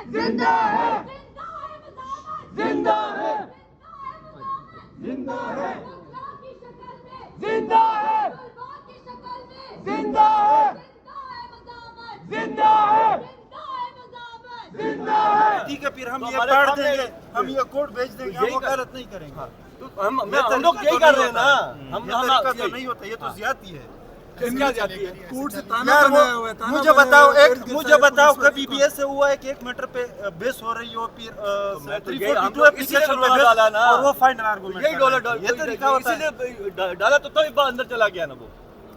जिंदा है, जिंदा है, जिंदा है, जिंदा है, जिंदा है, जिंदा है, जिंदा है। ठीक है, फिर हम ये पढ़ देंगे, हम ये कोड भेज देंगे, हम वकालत नहीं करेंगे। हम लोग यही कर रहे हैं ना। हम तरीका तो नहीं होता, ये तो ज्यादती है। क्या जाती है? कोर्ट से ताना यार बनाया हुआ है, ताना मुझे बनाया बताओ, हुआ है, एक मुझे बताओ कभी भी ऐसे हुआ है कि 1 मीटर पे बेस हो रही हो, फिर 342 एप्लीकेशन में डाला ना, और वो फाइनल आर्गुमेंट यही डॉलर ये तरीका होता है। इसीलिए डाला तो तभी अंदर चला गया ना वो।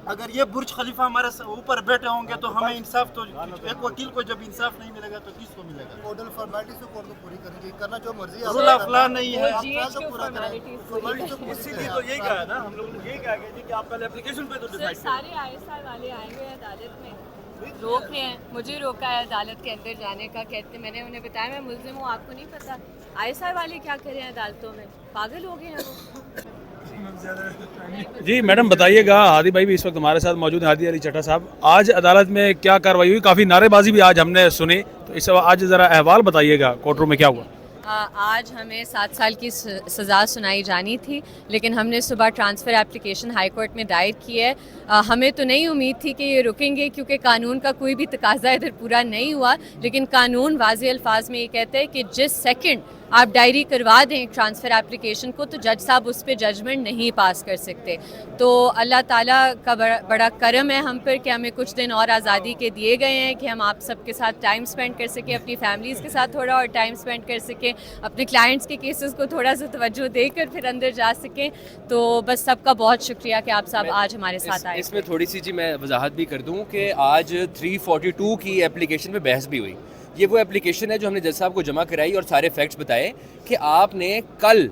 अगर ये बुर्ज खलीफा हमारे ऊपर बैठे होंगे तो हमें इंसाफ, तो एक वकील को जब इंसाफ नहीं मिलेगा तो किसको मिलेगा? मॉडल फॉर्मेलिटी से कोर्ट को पूरी करनी, करना जो मर्जी है, रूल ऑफ लॉ नहीं है। तो पूरा करें, फॉर्मेलिटी तो पूरी इसीलिए तो यही कहा ना हम लोगों ने, यही कहा कि आप पहले एप्लीकेशन पे तो सर डिसाइड सारे आईएसआई वाले आएंगे अदालत में, रोक रहे हैं, मुझे रोका है अदालत के अंदर जाने का। कहते मैंने उन्हें बताया मैं मुल्जिम हूँ, आपको नहीं पता। आईएसआई वाले क्या करें अदालतों में, पागल हो गए हैं वो। जी मैडम बताइएगा, हादी भाई भी इस वक्त हमारे साथ मौजूद हैं, हादी अली चट्टा साहब। आज अदालत में क्या कार्रवाई हुई? काफ़ी नारेबाजी भी आज हमने सुनी, तो इस आज ज़रा अहवाल बताइएगा कोर्ट रूम में क्या हुआ। आज हमें 7 साल की सज़ा सुनाई जानी थी, लेकिन हमने सुबह ट्रांसफ़र एप्लीकेशन हाई कोर्ट में दायर की है। हमें तो नहीं उम्मीद थी कि ये रुकेंगे, क्योंकि कानून का कोई भी तकाजा इधर पूरा नहीं हुआ, लेकिन कानून वाज़े अल्फाज में ये कहता है कि जिस सेकंड आप डायरी करवा दें ट्रांसफ़र एप्लीकेशन को, तो जज साहब उस पर जजमेंट नहीं पास कर सकते। तो अल्लाह ताला का बड़ा करम है हम पर कि हमें कुछ दिन और आज़ादी के दिए गए हैं कि हम आप सबके साथ टाइम स्पेंड कर सकें, अपनी फैमिलीज़ के साथ थोड़ा और टाइम स्पेंड कर सकें, अपने क्लाइंट्स के केसेस को थोड़ा सा तवज्जो देकर फिर अंदर जा सकें। तो बस सबका बहुत शुक्रिया कि आप सब आज हमारे साथ आए। इसमें थोड़ी सी जी मैं वजाहत भी कर दूं कि आज 342 की एप्लीकेशन में बहस भी हुई। ये वो एप्लीकेशन है जो हमने जज साहब को जमा कराई और सारे फैक्ट्स बताए कि आपने कल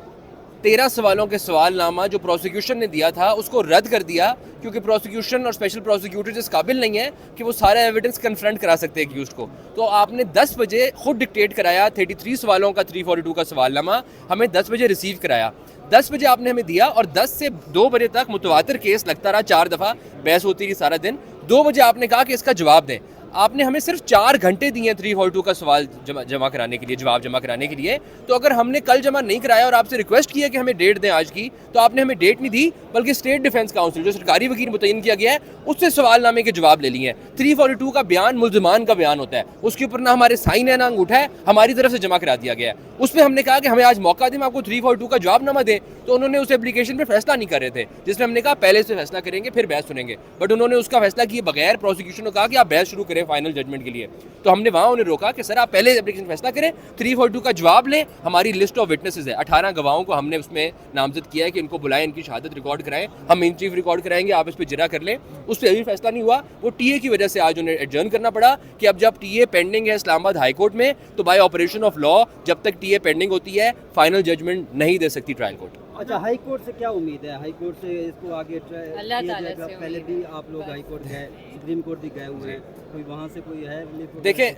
13 सवालों के सवालनामा जो प्रोसिक्यूशन ने दिया था उसको रद्द कर दिया, क्योंकि प्रोसिक्यूशन और स्पेशल प्रोसिक्यूटर इस काबिल नहीं है कि वो सारा एविडेंस कन्फ्रंट करा सकते हैं एक्यूज को। तो आपने 10 बजे खुद डिक्टेट कराया 33 सवालों का 342 का सवालनामा, हमें 10 बजे रिसीव कराया। 10 बजे आपने हमें दिया और 10 से 2 बजे तक मुतवातिर केस लगता रहा, 4 दफ़ा बहस होती रही सारा दिन। 2 बजे आपने कहा कि इसका जवाब दें। आपने हमें सिर्फ 4 घंटे दिए 342 का सवाल जमा कराने के लिए, जवाब जमा कराने के लिए। तो अगर हमने कल जमा नहीं कराया और आपसे रिक्वेस्ट किया कि हमें डेट दें आज की, तो आपने हमें डेट नहीं दी, बल्कि स्टेट डिफेंस काउंसिल जो सरकारी वकील मुतय्यन किया गया है उससे सवालनामे के जवाब ले लिए हैं। 342 का बयान मुल्ज़िमान का बयान होता है, उसके ऊपर ना हमारे साइन है ना अंगूठा है, हमारी तरफ से जमा करा दिया गया है। उसमें हमने कहा कि हमें आज मौका दें, हम आपको 342 का जवाबनामा दें, तो उन्होंने उस एप्लीकेशन पर फैसला नहीं कर रहे थे, जिसमें हमने कहा पहले से फैसला करेंगे फिर बहस सुनेंगे। बट उन्होंने उसका फैसला किए बगैर प्रोसिक्यूशन को कहा कि आप बहस शुरू करें फाइनल जजमेंट के लिए। तो हमने वहां उन्हें रोका कि सर आप पहले एप्लीकेशन फैसला करें, 342 का जवाब लें। हमारी लिस्ट ऑफ विटनेसेस है, 18 गवाहों को हमने उसमें नामजद किया है कि इनको बुलाएं, इनकी शहादत रिकॉर्ड कराएं, हम इन चीफ रिकॉर्ड कराएंगे, आप इस पर जिरा कर लें। उस पर अभी फैसला नहीं हुआ, वो टीए की वजह से आज उन्हें एडजर्न करना पड़ा कि अब जब टीए पेंडिंग है इस्लामाबाद हाई कोर्ट में, तो बाय ऑपरेशन ऑफ लॉ जब तक टीए पेंडिंग होती है फाइनल जजमेंट नहीं दे सकती ट्रायल कोर्ट। अच्छा, हाई कोर्ट से क्या उम्मीद है? हाई कोर्ट से इसको आगे अल्लाह ताला से पहले भी आप लोग हाई कोर्ट गए, सुप्रीम कोर्ट भी गए हुए हैं, कोई वहाँ से कोई है?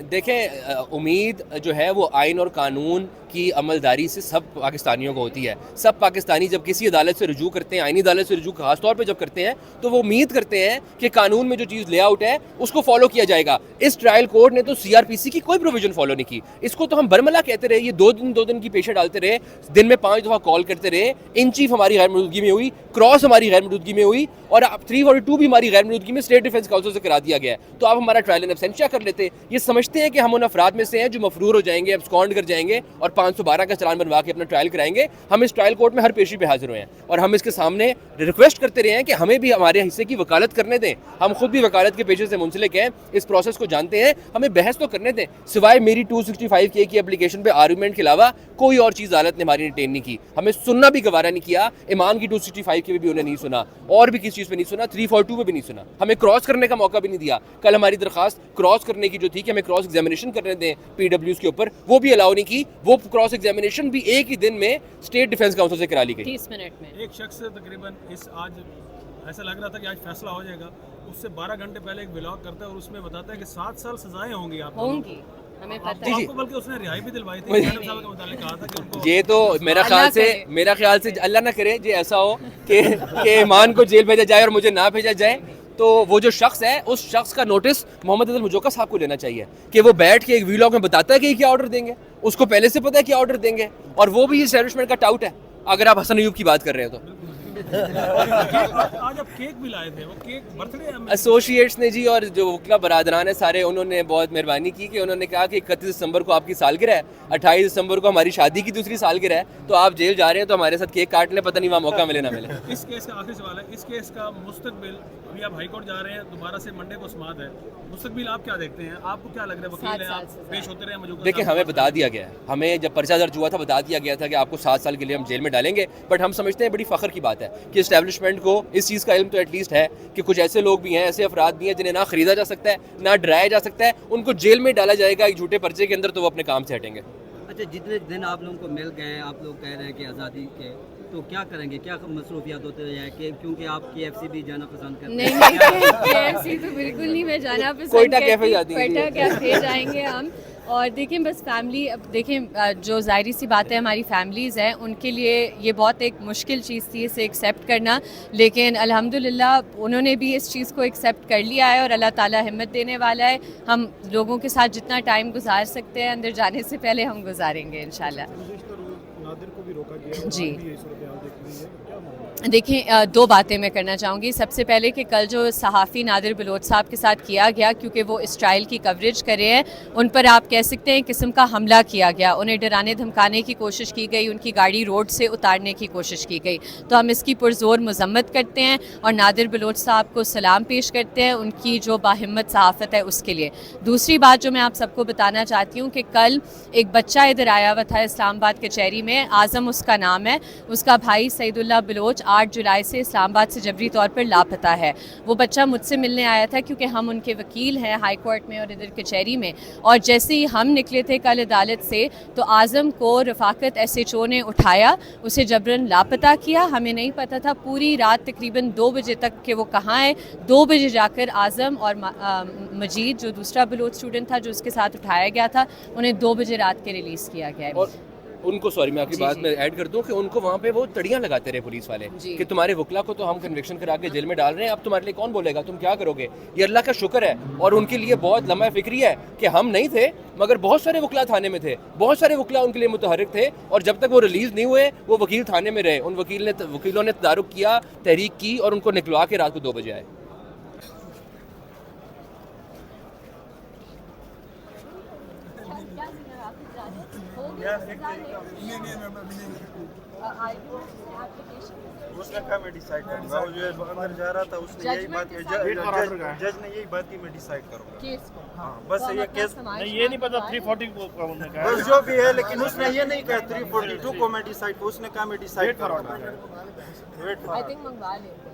देखें उम्मीद जो है वो आइन और कानून की अमलदारी से सब पाकिस्तानियों को होती है। सब पाकिस्तानी जब किसी अदालत से रुजू करते हैं, आइनी अदालत से रुजू खास तौर पे जब करते हैं, तो वो उम्मीद करते हैं कि कानून में जो चीज़ लेआउट है उसको फॉलो किया जाएगा। इस ट्रायल कोर्ट ने तो सीआरपीसी की कोई प्रोविजन फॉलो नहीं की। इसको तो हम बरमला कहते रहे, ये 2 दिन की पेशेंट डालते रहे, दिन में 5 दफ़ा कॉल करते रहे, इन चीफ हमारी गैर मौजूदगी में हुई, क्रॉस हमारी गैर मौजूदगी में हुई, और 342 भी हमारी गैर मौजूदगी में स्टेट डिफेंस काउंसिल से करा दिया गया है। तो आप हमारा ट्रायल इन एब्सेंशिया कर लेते। ये समझते हैं कि हम उन अफराद में से हैं जो मफरूर हो जाएंगे, एब्सकॉन्ड कर जाएंगे और 512 का चालान बनवा के अपना ट्रायल कराएंगे। हम इस ट्रायल कोर्ट में हर पेशी पे हाजिर हुए हैं और हम इसके सामने रिक्वेस्ट करते रहे हैं कि हमें भी हमारे हिस्से की वकालत करने दें। हम खुद भी वकालत के पेशे से मुंसलिक हैं, इस प्रोसेस को जानते हैं, हमें बहस तो करने दें। सिवाय मेरी 265 की एप्लीकेशन पे आर्गूमेंट के अलावा कोई और चीज़ अदालत ने हमारी रिटेन नहीं की। हमें सुनना भी गवारा नहीं किया। इमाम की 265 की भी उन्हें नहीं सुना और भी किसी चीज़ पे नहीं सुना, 342 पे भी नहीं सुना। हमें क्रॉस करने का मौका भी नहीं दिया। कल हमारी दरखास्त क्रॉस करने की जो थी कि हमें क्रॉस एग्जामिनेशन करने दें पीडब्ल्यूज के ऊपर, वो भी अलाउ नहीं की। वो क्रॉस एग्जामिनेशन भी एक ही दिन में स्टेट डिफेंस काउंसिल से करा ली गई। 30 मिनट में एक शख्स तकरीबन आज ऐसा लग रहा था कि आज फैसला हो जाएगा, उससे 12 घंटे पहले एक व्लॉग करता है और उसमें बताता है कि 7 साल सजाएं होंगी हमें पता है। आपको बल्कि उसने रिहाई भी दिलवाई थी, मैडम साहब के मुतालिक कहा था कि उनको ये तो मेरा ख्याल से अल्लाह ना करे जी ऐसा हो कि ईमान को जेल भेजा जाए और मुझे ना भेजा जाए। तो वो जो शख्स है उस शख्स का नोटिस मोहम्मद अदल मुजोका साहब को लेना चाहिए कि वो बैठ के एक वीलॉग में बताता है कि क्या ऑर्डर देंगे, उसको पहले से पता है क्या ऑर्डर देंगे, और वो भी इस्टेब्लिशमेंट का टाउट है अगर आप हसन अयूब की बात कर रहे हो तो। आज आप केक भी लाए थे, वो केक बर्थडे एसोसिएट्स ने जी और जो वकला बरादरान है सारे, उन्होंने बहुत मेहरबानी की कि उन्होंने कहा कि 31 दिसंबर को आपकी सालगिरह है, 28 दिसंबर को हमारी शादी की दूसरी सालगिरह है, तो आप जेल जा रहे हैं तो हमारे साथ केक काट लें, पता नहीं वहाँ मौका मिले ना मिले। इस केस का आखिरी सवाल है, इस केस का मुस्तकबिल, अभी आप हाई कोर्ट जा रहे हैं, दोबारा से मंडे को समाअत है, मुस्तकबिल आप क्या देखते हैं, आपको क्या लग रहा है, वकील हैं आप, पेश होते रहे मौजूदा? देखिए हमें बता दिया गया है, हमें जब पर्चा दर्ज हुआ था बता दिया गया था कि आपको 7 साल के लिए हम जेल में डालेंगे, बट हम समझते हैं बड़ी फ़ख्र की बात है कि इस्टेब्लिशमेंट को इस चीज़ का इल्म तो एटलीस्ट है कि कुछ ऐसे लोग भी हैं, ऐसे अफराद भी हैं जिन्हें ना खरीदा जा सकता है, ना डराया जा सकता है, उनको जेल में डाला जाएगा एक झूठे पर्चे के अंदर, तो वो अपने काम से हटेंगे। अच्छा, जितने दिन आप लोगों को मिल गए, आप लोग कह रहे हैं कि आज़ादी के, तो क्या करेंगे, क्या मसरूफियात होते रहे हैं कि क्योंकि आप KFC भी जाना पसंद करते हैं? नहीं KFC तो बिल्कुल नहीं मैं जाना पसंद कोयटा करती, कैफे जाती हैं। कोयटा कैफे जाएंगे हम। और देखें बस फैमिली, अब देखें जो ज़ाहिर सी बात है हमारी फैमिलीज़ हैं, उनके लिए ये बहुत एक मुश्किल चीज़ थी इसे एक्सेप्ट करना, लेकिन अल्हम्दुलिल्लाह उन्होंने भी इस चीज़ को एक्सेप्ट कर लिया है और अल्लाह ताला हिम्मत देने वाला है। हम लोगों के साथ जितना टाइम गुजार सकते हैं अंदर जाने से पहले हम गुजारेंगे इंशाल्लाह। जी देखें, दो बातें मैं करना चाहूँगी। सबसे पहले कि कल जो सहाफ़ी नादिर बलोच साहब के साथ किया गया, क्योंकि वो इस ट्रायल की कवरेज कर रहे हैं, उन पर आप कह सकते हैं किस्म का हमला किया गया, उन्हें डराने धमकाने की कोशिश की गई, उनकी गाड़ी रोड से उतारने की कोशिश की गई, तो हम इसकी पुरजोर मजम्मत करते हैं और नादिर बलोच साहब को सलाम पेश करते हैं उनकी जो बाहिम्मत सहाफ़त है उसके लिए। दूसरी बात जो मैं आप सबको बताना चाहती हूँ कि कल एक बच्चा इधर आया हुआ था इस्लामाबाद कचहरी में, आज़म उसका नाम है, उसका भाई सईदुल्लाह बलोच 8 जुलाई से इस्लामाबाद से जबरी तौर पर लापता है। वो बच्चा मुझसे मिलने आया था क्योंकि हम उनके वकील हैं हाई कोर्ट में और इधर कचहरी में, और जैसे ही हम निकले थे कल अदालत से तो आज़म को रफ़ाकत SHO ने उठाया, उसे जबरन लापता किया। हमें नहीं पता था पूरी रात तकरीबन 2 बजे तक कि वो कहाँ है। 2 बजे जाकर आज़म और मजीद जो दूसरा बलोच स्टूडेंट था जो उसके साथ उठाया गया था, उन्हें 2 बजे रात के रिलीज़ किया गया है। और उनको, सॉरी मैं आपकी बात में ऐड कर दूं कि उनको वहाँ पे वो तड़ियाँ लगाते रहे पुलिस वाले कि तुम्हारे वकला को तो हम कन्विक्शन करा के जेल में डाल रहे हैं, अब तुम्हारे लिए कौन बोलेगा, तुम क्या करोगे। ये अल्लाह का शुक्र है और उनके लिए बहुत लम्हा फिक्री है कि हम नहीं थे, मगर बहुत सारे वकला थाने में थे, बहुत सारे वकला उनके लिए मुतहर्रिक थे, और जब तक वो रिलीज़ नहीं हुए वो वकील थाने में रहे। उन वकीलों ने तदारुक किया, तहरीक की और उनको निकलवा के रात को 2 बजे आए। उसने कहा मैं डिसाइड करूंगा, वो जो अंदर जा रहा था उसने यही बात की, जज ने यही बात की मैं डिसाइड करूंगा केस को। हाँ बस ये केस नहीं, ये नहीं पता 340 को उन्होंने कहा, बस जो भी है, लेकिन उसने ये नहीं कहा 342 को मैं डिसाइड, उसने कहा मैं डिसाइड करूंगा। आई थिंक मंगवा लेते हैं।